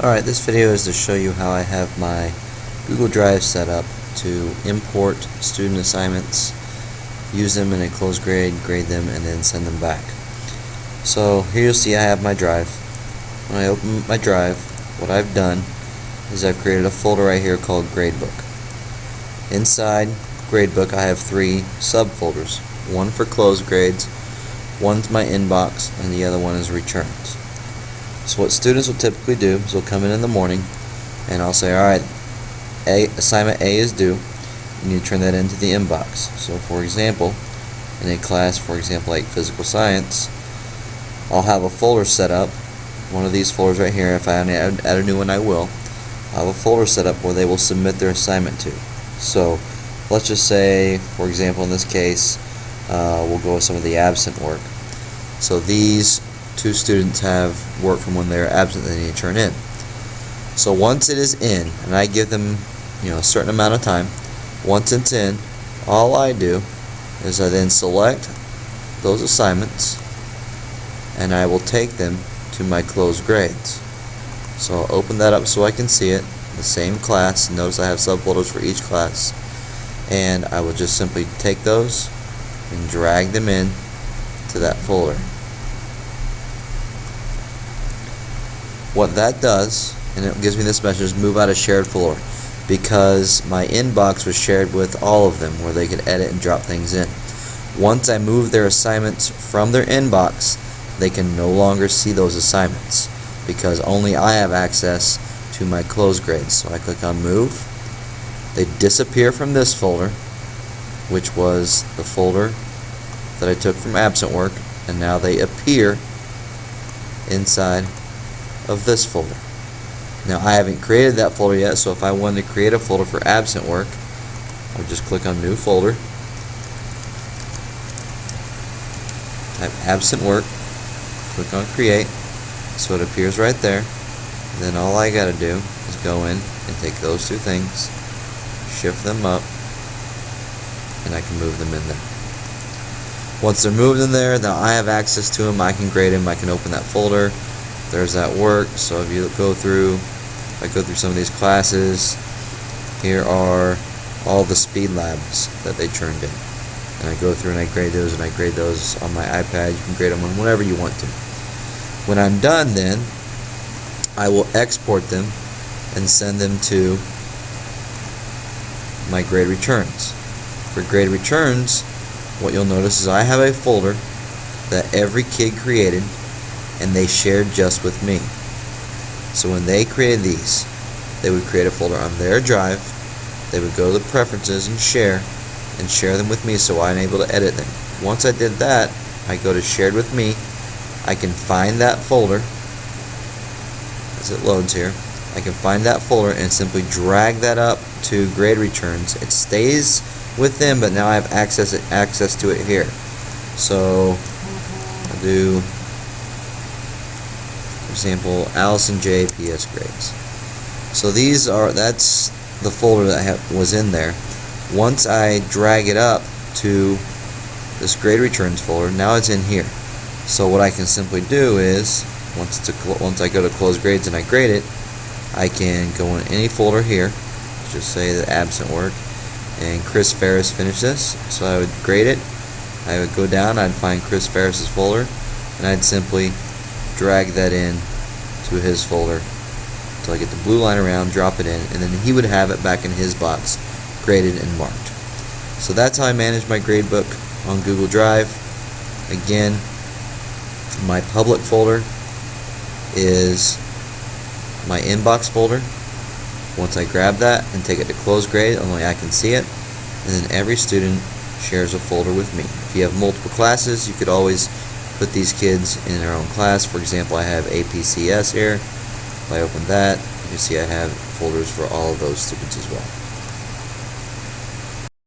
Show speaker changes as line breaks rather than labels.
Alright, this video is to show you how I have my Google Drive set up to import student assignments, use them in a closed grade, grade them, and then send them back. So here you'll see I have my drive. When I open my drive, what I've done is I've created a folder right here called Gradebook. Inside Gradebook I have three subfolders. One for closed grades, one's my inbox, and the other one is returns. So what students will typically do is they'll come in the morning and I'll say, alright, assignment A is due. You need to turn that into the inbox. So for example, in a class, for example, like physical science, I'll have a folder set up, one of these folders right here. If I add a new one, I will. I'll have a folder set up where they will submit their assignment to. So let's just say, for example, in this case, we'll go with some of the absent work. So these two students have work from when they're absent that they need to turn in. So once it is in, and I give them a certain amount of time, once it's in, all I do is I then select those assignments and I will take them to my closed grades. So I'll open that up so I can see it, the same class. Notice I have subfolders for each class, and I will just simply take those and drag them in to that folder. What that does, and it gives me this message, move out of shared folder, because my inbox was shared with all of them where they could edit and drop things in. Once I move their assignments from their inbox, they can no longer see those assignments because only I have access to my closed grades. So I click on move. They disappear from this folder, which was the folder that I took from absent work, and now they appear inside of this folder. Now I haven't created that folder yet, so if I wanted to create a folder for absent work, I would just click on new folder, type absent work, click on create, so it appears right there. And then all I gotta do is go in and take those two things, shift them up, and I can move them in there. Once they're moved in there, now I have access to them. I can grade them. I can open that folder. There's that work. So if you go through, I go through some of these classes, here are all the speed labs that they turned in, and I go through and I grade those, and I grade those on my iPad. You can grade them on whatever you want to. When I'm done, then I will export them and send them to my grade returns. For grade returns, what you'll notice is I have a folder that every kid created and they shared just with me. So when they created these, they would create a folder on their drive, they would go to the preferences and share them with me so I'm able to edit them. Once I did that, I go to shared with me. I can find that folder as it loads here. I can find that folder and simply drag that up to grade returns. It stays with them, but now I have access to it here. So I'll do, for example, Allison J. PS grades. So that's the folder that was in there. Once I drag it up to this grade returns folder, now it's in here. So what I can simply do is, once I go to close grades and I grade it, I can go in any folder here, just say the absent work, and Chris Ferris finished this. So I would grade it, I would go down, I'd find Chris Ferris's folder, and I'd simply drag that in to his folder until I get the blue line around, drop it in, and then he would have it back in his box, graded and marked. So that's how I manage my gradebook on Google Drive. Again, my public folder is my inbox folder. Once I grab that and take it to close grade, only I can see it, and then every student shares a folder with me. If you have multiple classes, you could always put these kids in their own class. For example, I have APCS here. If I open that, you can see I have folders for all of those students as well.